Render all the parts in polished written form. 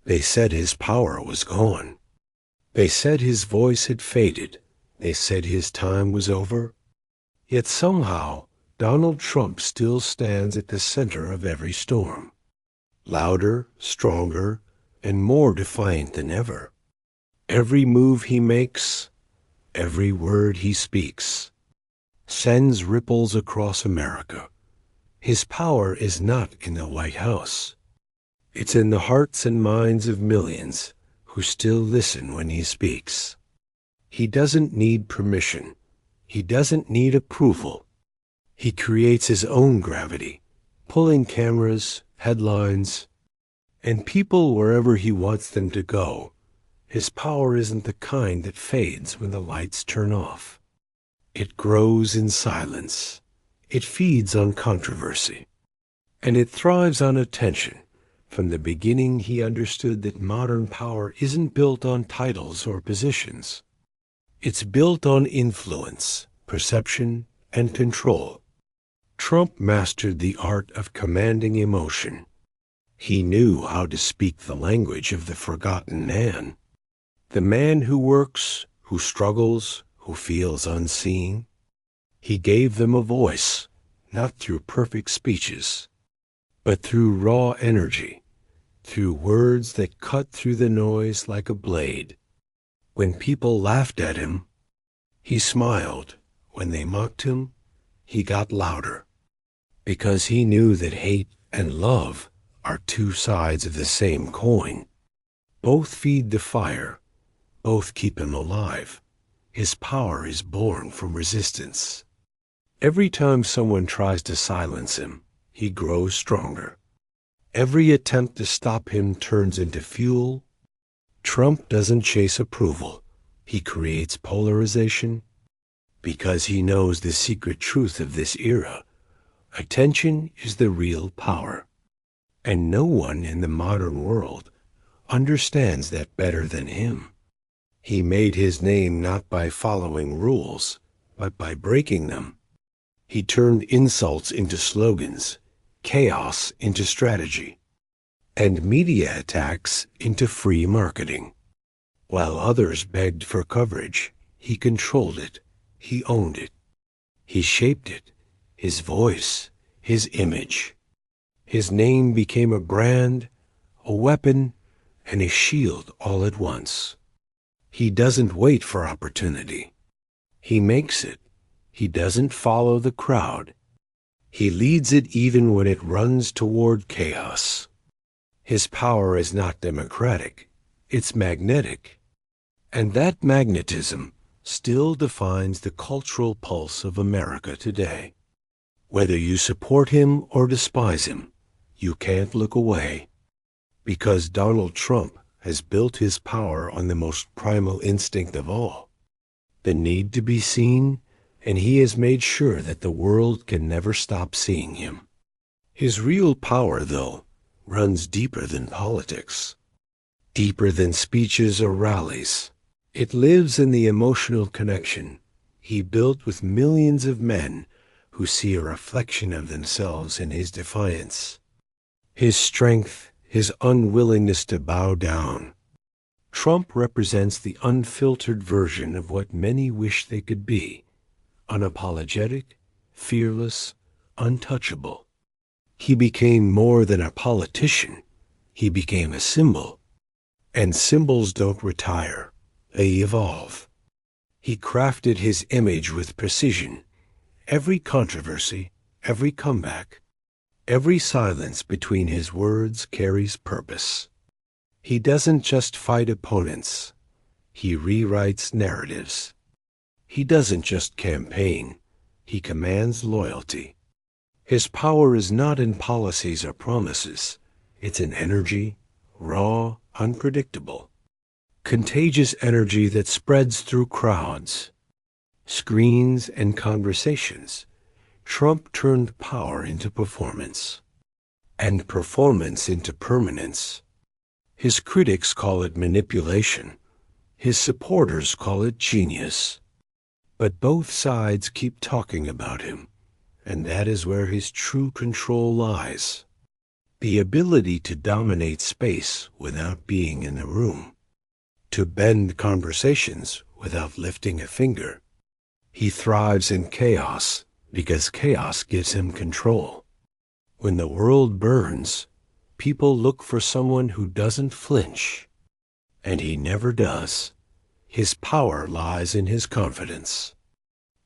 They said his power was gone. They said his voice had faded. They said his time was over. Yet somehow, Donald Trump still stands at the center of every storm. Louder, stronger, and more defiant than ever. Every move he makes, every word he speaks, sends ripples across America. His power is not in the White House. It's in the hearts and minds of millions who still listen when he speaks. He doesn't need permission. He doesn't need approval. He creates his own gravity, pulling cameras, headlines, and people wherever he wants them to go. His power isn't the kind that fades when the lights turn off. It grows in silence. It feeds on controversy. And it thrives on attention. From the beginning, he understood that modern power isn't built on titles or positions. It's built on influence, perception, and control. Trump mastered the art of commanding emotion. He knew how to speak the language of the forgotten man. The man who works, who struggles, who feels unseen. He gave them a voice, not through perfect speeches, but through raw energy, through words that cut through the noise like a blade. When people laughed at him, he smiled. When they mocked him, he got louder, because he knew that hate and love are two sides of the same coin. Both feed the fire, both keep him alive. His power is born from resistance. Every time someone tries to silence him, he grows stronger. Every attempt to stop him turns into fuel. Trump doesn't chase approval. He creates polarization because he knows the secret truth of this era. Attention is the real power. And no one in the modern world understands that better than him. He made his name not by following rules, but by breaking them. He turned insults into slogans, chaos into strategy, and media attacks into free marketing. While others begged for coverage, he controlled it. He owned it. He shaped it. His voice, his image. His name became a brand, a weapon, and a shield all at once. He doesn't wait for opportunity. He makes it. He doesn't follow the crowd. He leads it even when it runs toward chaos. His power is not democratic. It's magnetic. And that magnetism still defines the cultural pulse of America today. Whether you support him or despise him, you can't look away. Because Donald Trump has built his power on the most primal instinct of all, the need to be seen, and he has made sure that the world can never stop seeing him. His real power, though, runs deeper than politics, deeper than speeches or rallies. It lives in the emotional connection he built with millions of men who see a reflection of themselves in his defiance, his strength, his unwillingness to bow down. Trump represents the unfiltered version of what many wish they could be: unapologetic, fearless, untouchable. He became more than a politician. He became a symbol. And symbols don't retire. They evolve. He crafted his image with precision. Every controversy, every comeback, every silence between his words carries purpose. He doesn't just fight opponents. He rewrites narratives. He doesn't just campaign. He commands loyalty. His power is not in policies or promises. It's in energy, raw, unpredictable. Contagious energy that spreads through crowds, screens, and conversations. Trump turned power into performance, and performance into permanence. His critics call it manipulation. His supporters call it genius. But both sides keep talking about him, and that is where his true control lies. The ability to dominate space without being in the room, to bend conversations without lifting a finger. He thrives in chaos because chaos gives him control. When the world burns, people look for someone who doesn't flinch, and he never does. His power lies in his confidence,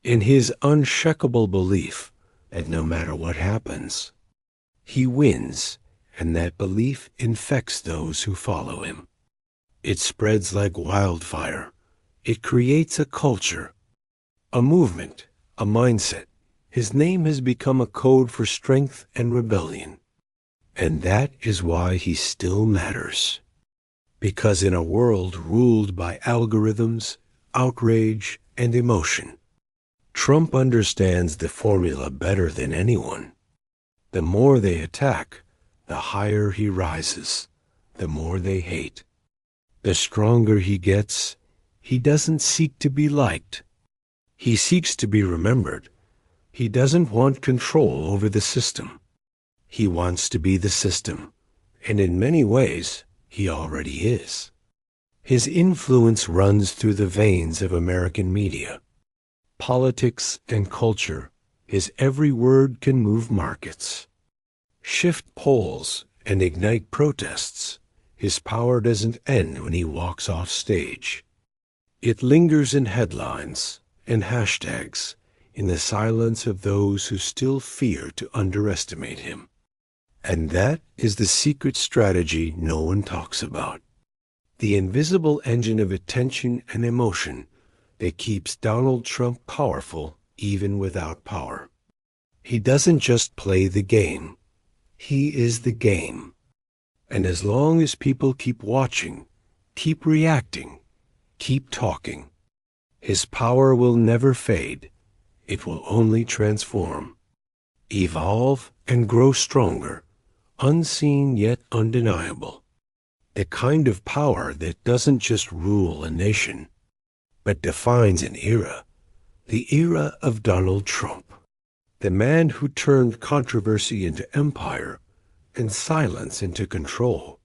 in his unshakable belief that no matter what happens, he wins, and that belief infects those who follow him. It spreads like wildfire. It creates a culture, a movement, a mindset. His name has become a code for strength and rebellion. And that is why he still matters. Because in a world ruled by algorithms, outrage, and emotion, Trump understands the formula better than anyone. The more they attack, the higher he rises. The more they hate, the stronger he gets. He doesn't seek to be liked. He seeks to be remembered. He doesn't want control over the system. He wants to be the system, and in many ways, he already is. His influence runs through the veins of American media, politics, and culture. His every word can move markets, shift polls, and ignite protests. His power doesn't end when he walks off stage. It lingers in headlines and hashtags, in the silence of those who still fear to underestimate him. And that is the secret strategy no one talks about. The invisible engine of attention and emotion that keeps Donald Trump powerful even without power. He doesn't just play the game. He is the game. And as long as people keep watching, keep reacting, keep talking, his power will never fade. It will only transform, evolve, and grow stronger, unseen yet undeniable. The kind of power that doesn't just rule a nation, but defines an era, the era of Donald Trump, the man who turned controversy into empire and silence into control.